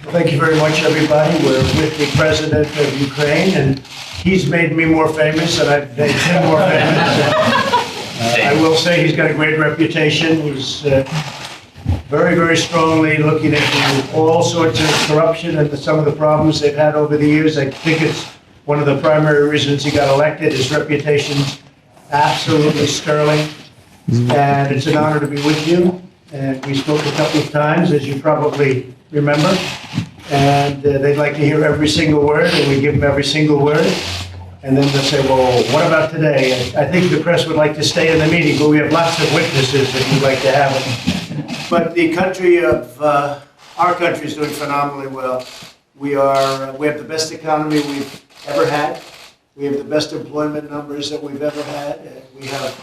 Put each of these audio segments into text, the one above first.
Well, thank you very much, everybody. We're with the President of Ukraine, and he's made me more famous, and I've made him more famous. I will say he's got a great reputation. He's very, very strongly looking into all sorts of corruption and some of the problems they've had over the years. I think it's one of the primary reasons he got elected. His reputation's absolutely sterling, and it's an honor to be with you. And we spoke a couple of times, as you probably remember, and they'd like to hear every single word, and we give them every single word. And then they'll say, well, what about today? I think the press would like to stay in the meeting, but we have lots of witnesses that we'd like to have them. But the country of, our country is doing phenomenally well. We have the best economy we've ever had. We have the best employment numbers that we've ever had. And we have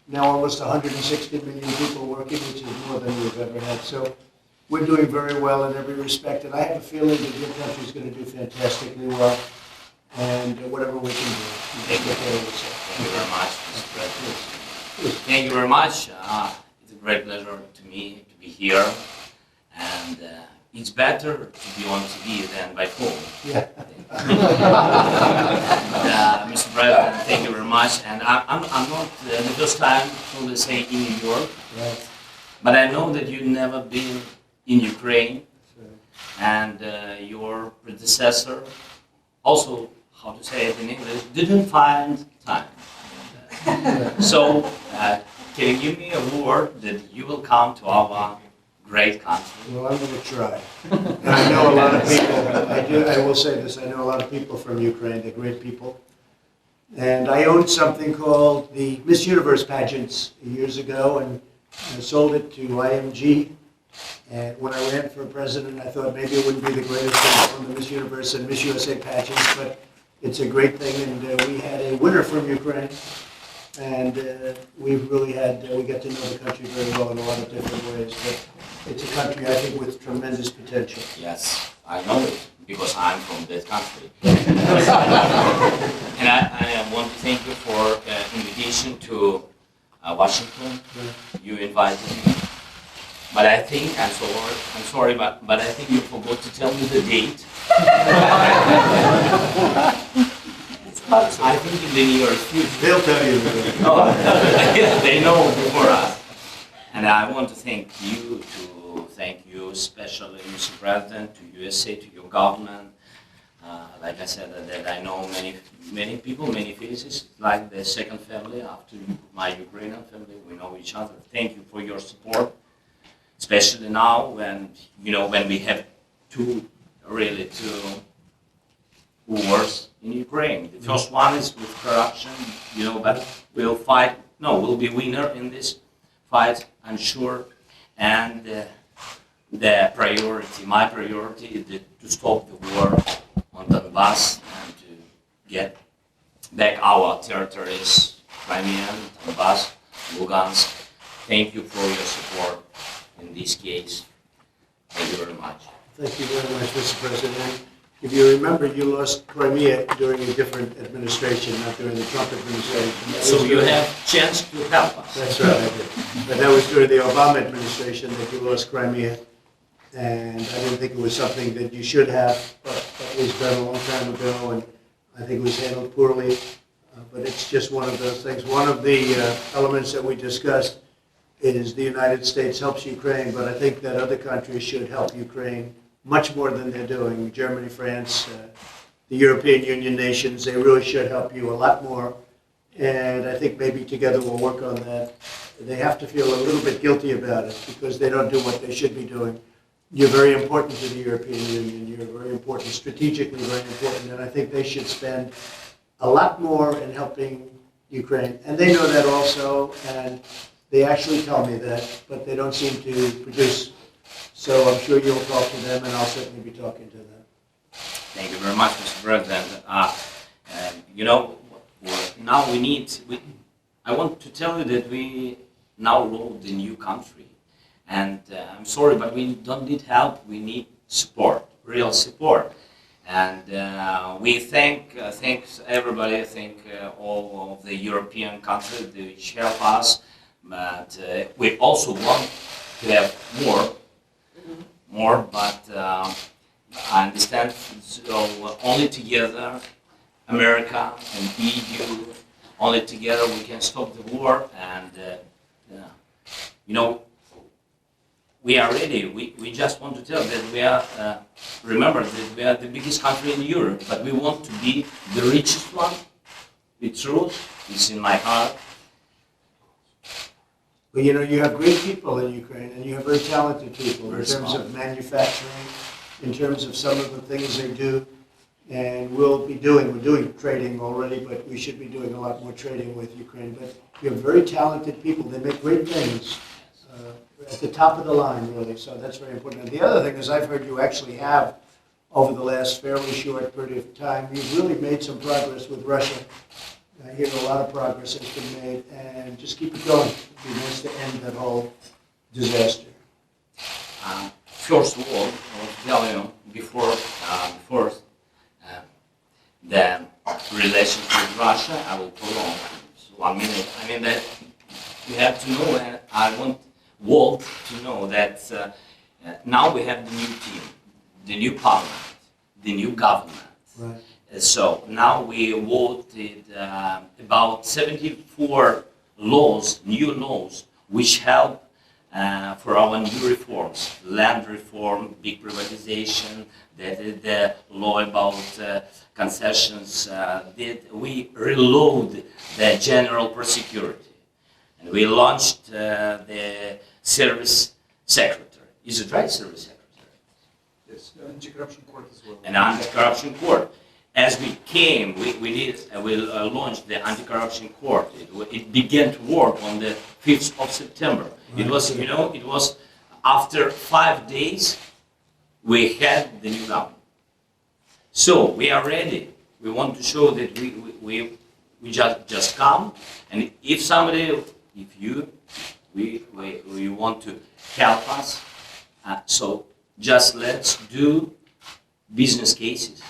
now almost 160 million people working, which is more than we've ever had. So we're doing very well in every respect. And I have a feeling that your country is going to do fantastically well. And whatever we can do. Thank you very much, Mr. President. Thank you very much. It's a great pleasure to me to be here. And it's better to be on TV than by phone. Yeah. Mr. President, thank you very much. And I'm not the first time to say in New York, Right. but I know that you've never been in Ukraine. And your predecessor also, how to say it in English, didn't find time. So, can you give me a word that you will come to our great country? Well, I'm going to try. And I know a lot of people, I will say this, I know a lot of people from Ukraine, they're great people. And I owned something called the Miss Universe pageants years ago, and I sold it to IMG. And when I ran for president, I thought maybe it wouldn't be the greatest thing on the Miss Universe and Miss USA pageants, but it's a great thing. And we had a winner from Ukraine, and we got to know the country very well in a lot of different ways. But it's a country, I think, with tremendous potential. Yes, I know it, because I'm from that country. And I want to thank you for invitation to Washington. You invited me. But I think, I'm sorry, but I think you forgot to tell me the date. I think in the near future. They'll tell you. They know before us. And I want to thank you, especially Mr. President, to USA, to your government. Like I said, that I know many people, many faces, like the second family after my Ukrainian family. We know each other. Thank you for your support. Especially now when we have two wars in Ukraine. The first one is with corruption, but we'll be winner in this fight, I'm sure. And my priority is to stop the war on Donbass and to get back our territories, Crimea, Donbass, Lugansk. Thank you for your support. In this case, thank you very much. Thank you very much, Mr. President. If you remember, you lost Crimea during a different administration, not during the Trump administration. So you have chance to help us. That's right, I did. But that was during the Obama administration that you lost Crimea. And I didn't think it was something that you should have, but it was done a long time ago, and I think it was handled poorly. But it's just one of those things. One of the elements that we discussed is the United States helps Ukraine, but I think that other countries should help Ukraine much more than they're doing. Germany, France, the European Union nations, they really should help you a lot more. And I think maybe together we'll work on that. They have to feel a little bit guilty about it because they don't do what they should be doing. You're very important to the European Union. You're very important, strategically very important, and I think they should spend a lot more in helping Ukraine. And they know that also, and they actually tell me that, but they don't seem to produce. So I'm sure you'll talk to them, and I'll certainly be talking to them. Thank you very much, Mr. President. Now I want to tell you that we now rule the new country. And I'm sorry, but we don't need help, we need support, real support. And we thank everybody, all of the European countries which help us. But we also want to have more, but I understand. So only together, America and EU, only together we can stop the war. And you know, we are ready. We just want to tell that we are. Remember that we are the biggest country in Europe, but we want to be the richest one. The truth is in my heart. Well, you know, you have great people in Ukraine, and you have very talented people in terms of manufacturing, in terms of some of the things they do. And we're doing trading already, but we should be doing a lot more trading with Ukraine. But you have very talented people. They make great things at the top of the line, really. So that's very important. And the other thing is I've heard you actually have, over the last fairly short period of time, you've really made some progress with Russia. I hear a lot of progress has been made, and just keep it going. It'd be nice to end that whole disaster. First of all, I want to tell you, before the relations with Russia, I will prolong 1 minute. I mean that you have to know, and I want world to know that now we have the new team, the new parliament, the new government. Right. So now we voted about 74 laws, new laws, which help for our new reforms, land reform, big privatization, the law about concessions. We reload the general prosecurity, and we launched the service secretary. Is it right, service secretary? Yes, anti-corruption court as well. An anti-corruption court. As we came, we launched the anti-corruption court. It began to work on the 5th of September. Right. It was, you know, it was after 5 days we had the new government. So we are ready. We want to show that we just come, and if somebody, we want to help us, so just let's do business cases.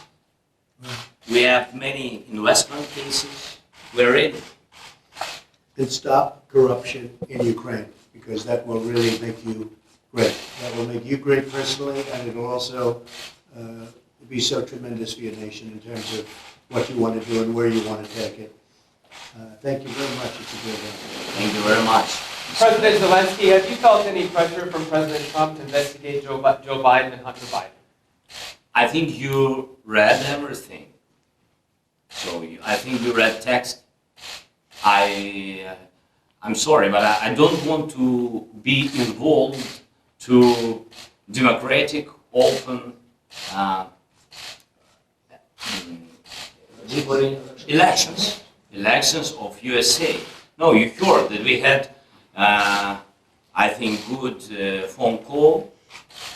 We have many investment cases. We're ready. And stop corruption in Ukraine, because that will really make you great. That will make you great personally, and it will also be so tremendous for your nation in terms of what you want to do and where you want to take it. Thank you very much. It's a good one. Thank you very much. President Zelensky, have you felt any pressure from President Trump to investigate Joe Biden and Hunter Biden? I think you read everything. So I think you read text. I'm sorry, but I don't want to be involved to democratic, open elections of USA. No, you heard that we had, I think, good phone call.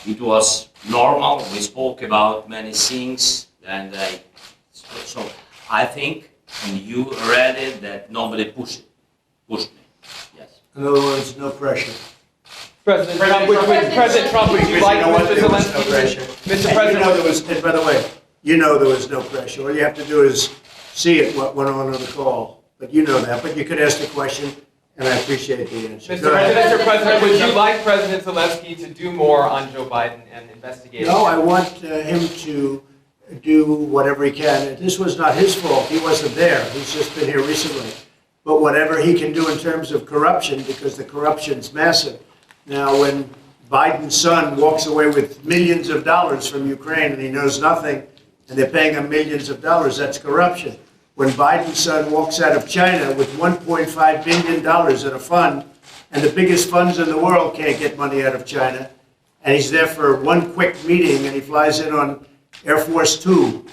It was normal. We spoke about many things, and so I think, and you read it, that nobody pushed me. Yes. In other words, no pressure. President Trump, would you like Mr. Zelensky? Mr. President, And by the way, you know there was no pressure. All you have to do is see it, what went on the call. But you know that. But you could ask the question, and I appreciate the answer. Mr. President, would you like President Zelensky to do more on Joe Biden and investigate? No, I want him to do whatever he can. This was not his fault. He wasn't there. He's just been here recently. But whatever he can do in terms of corruption, because the corruption's massive. Now, when Biden's son walks away with millions of dollars from Ukraine and he knows nothing, and they're paying him millions of dollars, that's corruption. When Biden's son walks out of China with $1.5 billion in a fund, and the biggest funds in the world can't get money out of China, and he's there for one quick meeting and he flies in on Air Force Two,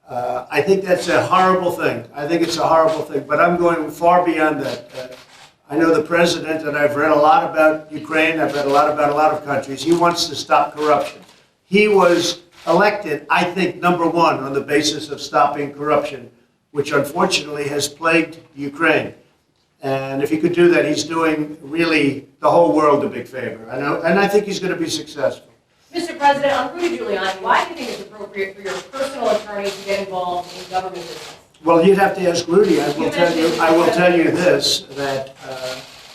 I think that's a horrible thing. I think it's a horrible thing, but I'm going far beyond that. I know the president, and I've read a lot about Ukraine, I've read a lot about a lot of countries. He wants to stop corruption. He was elected, I think, #1 on the basis of stopping corruption, which unfortunately has plagued Ukraine. And if he could do that, he's doing really the whole world a big favor. And I think he's going to be successful. Mr. President, on Rudy Giuliani, why do you think it's appropriate for your personal attorney to get involved in government business? Well, you'd have to ask Rudy. I will tell you this, that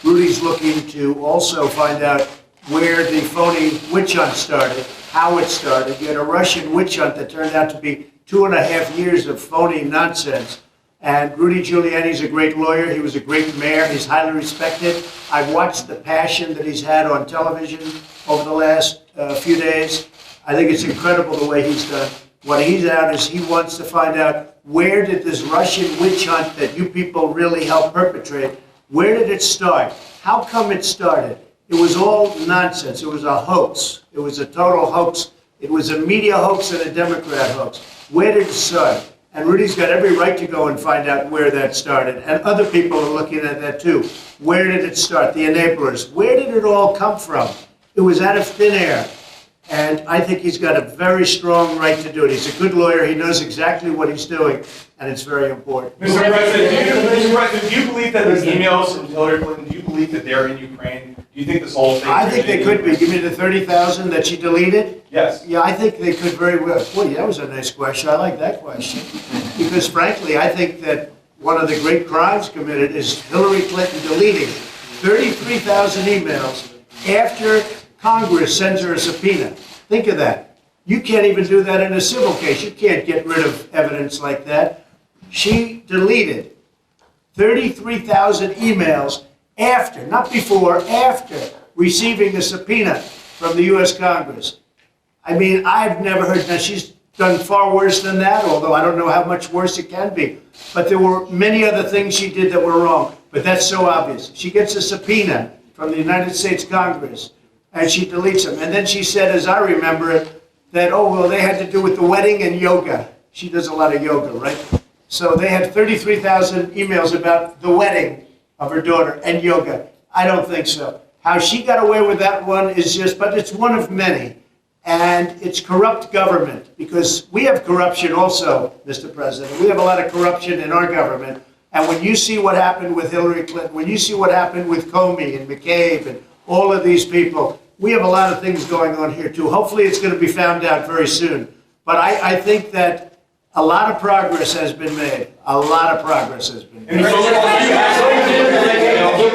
Rudy's looking to also find out where the phony witch hunt started. how it started. You had a Russian witch hunt that turned out to be 2.5 years of phony nonsense. And Rudy Giuliani's a great lawyer. He was a great mayor. He's highly respected. I've watched the passion that he's had on television over the last few days. I think it's incredible the way he's done. What he's out is he wants to find out, where did this Russian witch hunt that you people really helped perpetrate, where did it start? How come it started? It was all nonsense. It was a hoax. It was a total hoax. It was a media hoax and a Democrat hoax. Where did it start? And Rudy's got every right to go and find out where that started. And other people are looking at that too. Where did it start? The enablers. Where did it all come from? It was out of thin air. And I think he's got a very strong right to do it. He's a good lawyer. He knows exactly what he's doing. And it's very important. Mr. President, do you believe that these emails from Hillary Clinton, do you believe that they're in Ukraine? Do you think this whole thing? I think they could be. Give me the 30,000 that she deleted. Yes. Yeah, I think they could very well. Boy, that was a nice question. I like that question. Because frankly, I think that one of the great crimes committed is Hillary Clinton deleting 33,000 emails after Congress sends her a subpoena. Think of that. You can't even do that in a civil case. You can't get rid of evidence like that. She deleted 33,000 emails after, not before, after receiving a subpoena from the U.S. Congress. I mean, I've never heard, now she's done far worse than that, although I don't know how much worse it can be. But there were many other things she did that were wrong. But that's so obvious. She gets a subpoena from the United States Congress, and she deletes them. And then she said, as I remember it, that, oh, well, they had to do with the wedding and yoga. She does a lot of yoga, right? So they had 33,000 emails about the wedding of her daughter and yoga. I don't think so. How she got away with that one is just, but it's one of many. And it's corrupt government, because we have corruption also, Mr. President. We have a lot of corruption in our government. And when you see what happened with Hillary Clinton, when you see what happened with Comey and McCabe and all of these people, we have a lot of things going on here too. Hopefully it's going to be found out very soon. But I think that a lot of progress has been made. A lot of progress has been made. Will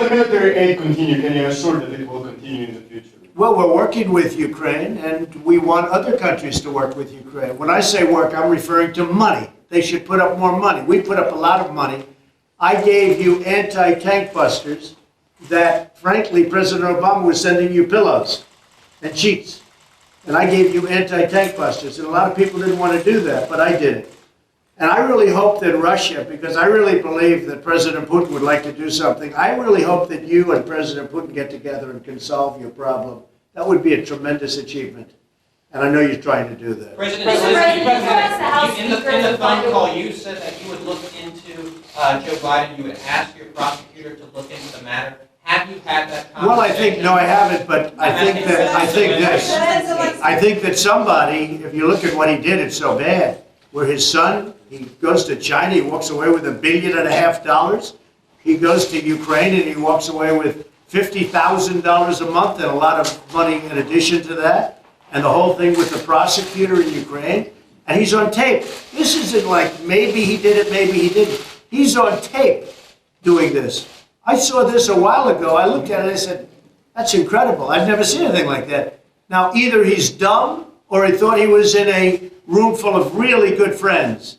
the military aid continue? Can you assure that it will continue in the future? Well, we're working with Ukraine, and we want other countries to work with Ukraine. When I say work, I'm referring to money. They should put up more money. We put up a lot of money. I gave you anti-tank busters that, frankly, President Obama was sending you pillows and sheets. And I gave you anti-tank busters, and a lot of people didn't want to do that, but I did it. And I really hope that Russia, because I really believe that President Putin would like to do something, I really hope that you and President Putin get together and can solve your problem. That would be a tremendous achievement. And I know you're trying to do that. President President, Zelensky, you asked the House in the Speaker phone to call, you said that you would look into Joe Biden, you would ask your prosecutor to look into the matter. Have you had that conversation? Well, I think, no, I haven't, but I think that somebody, if you look at what he did, it's so bad. Where his son, he goes to China, he walks away with $1.5 billion. He goes to Ukraine and he walks away with $50,000 a month and a lot of money in addition to that. And the whole thing with the prosecutor in Ukraine. And he's on tape. This isn't like maybe he did it, maybe he didn't. He's on tape doing this. I saw this a while ago. I looked at it and I said, that's incredible. I've never seen anything like that. Now, either he's dumb or he thought he was in a room full of really good friends.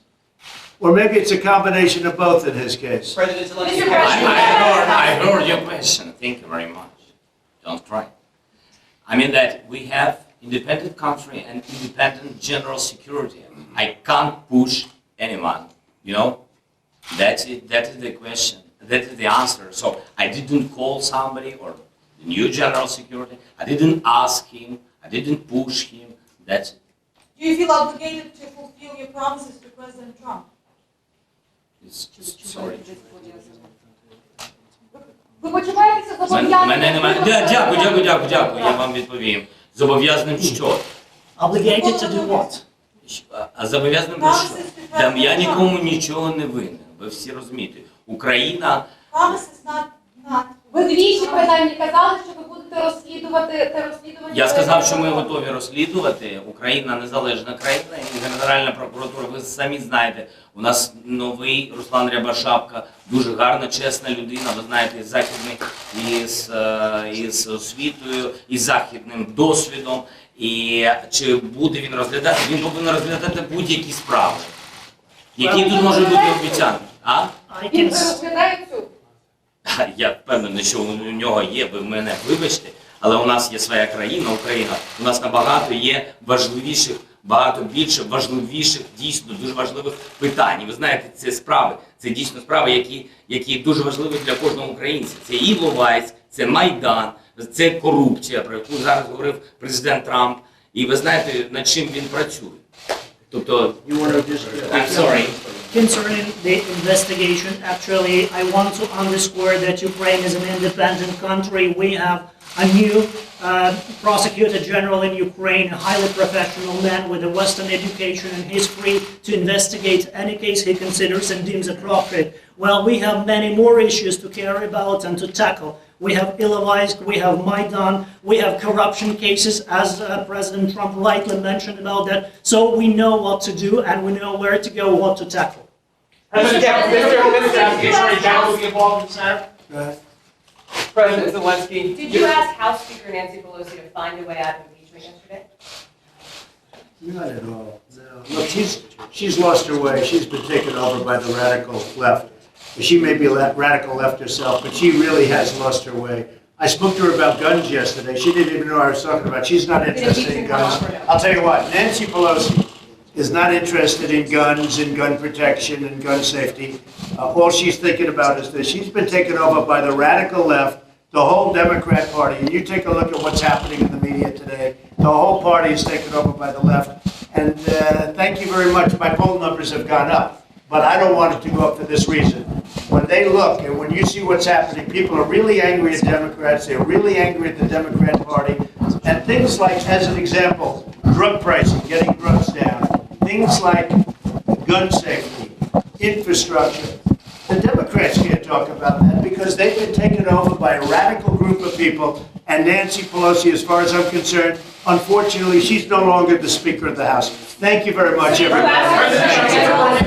Or maybe it's a combination of both in his case. President Zelensky, Mr. President, I heard your question. Thank you very much. Don't cry. I mean that we have independent country and independent general security. I can't push anyone, you know? That's it. That is the question. That is the answer. So I didn't call somebody or the new general security. I didn't ask him. I didn't push him. That's it. Do you feel obligated to fulfill your promises to President Trump? Sorry. Ви почуваєтеся зобов'язаним? Мене немає. Дякую. Я вам відповім. Зобов'язаним що? Obligated to do what? А зобов'язаним до що? Там я нікому нічого не винен. Ви всі розумієте. Україна... Promises not. Ви двічі принаймні казали, що ви будете розслідувати розслідування. Я сказав, що ми готові розслідувати. Україна незалежна країна, і Генеральна прокуратура, ви самі знаєте, у нас новий Руслан Рябошапка, дуже гарна, чесна людина, ви знаєте, із західним, із освітою, із західним досвідом. І чи буде він розглядати? Він повинен розглядати будь-які справи. Які тут можуть бути обіцянки? А? Він розглядає цю. Я впевнений, що у нього є, ви мене вибачте, але у нас є своя країна, Україна. У нас набагато є важливіших, багато більше важливіших, дійсно дуже важливих питань. І ви знаєте, це справи, це дійсно справи, які дуже важливі для кожного українця. Це і Іловайськ, це Майдан, це корупція, про яку зараз говорив президент Трамп. І ви знаєте, над чим він працює. Тобто, I'm sorry. Concerning the investigation, actually, I want to underscore that Ukraine is an independent country. We have a new prosecutor general in Ukraine, a highly professional man with a Western education, and he's free to investigate any case he considers and deems appropriate. Well, we have many more issues to care about and to tackle. We have Ilovaisk, we have Maidan, we have corruption cases, as President Trump rightly mentioned about that. So we know what to do and we know where to go, what to tackle. Mr. Attorney General will be involved in this matter? President Zelensky. Did you ask House Speaker Nancy Pelosi to find a way out of impeachment yesterday? Not at all. No. Look, she's lost her way. She's been taken over by the radical left. She may be radical left herself, but she really has lost her way. I spoke to her about guns yesterday. She didn't even know what I was talking about. She's not interested in guns. I'll tell you what, Nancy Pelosi is not interested in guns and gun protection and gun safety. All she's thinking about is this. She's been taken over by the radical left, the whole Democrat Party. And you take a look at what's happening in the media today. The whole party is taken over by the left. And thank you very much. My poll numbers have gone up. But I don't want it to go up for this reason. When they look and when you see what's happening, people are really angry at Democrats. They're really angry at the Democrat Party. And things like, as an example, drug pricing, getting drugs down. Things like gun safety, infrastructure. The Democrats can't talk about that because they've been taken over by a radical group of people. And Nancy Pelosi, as far as I'm concerned, unfortunately, she's no longer the Speaker of the House. Thank you very much, everybody.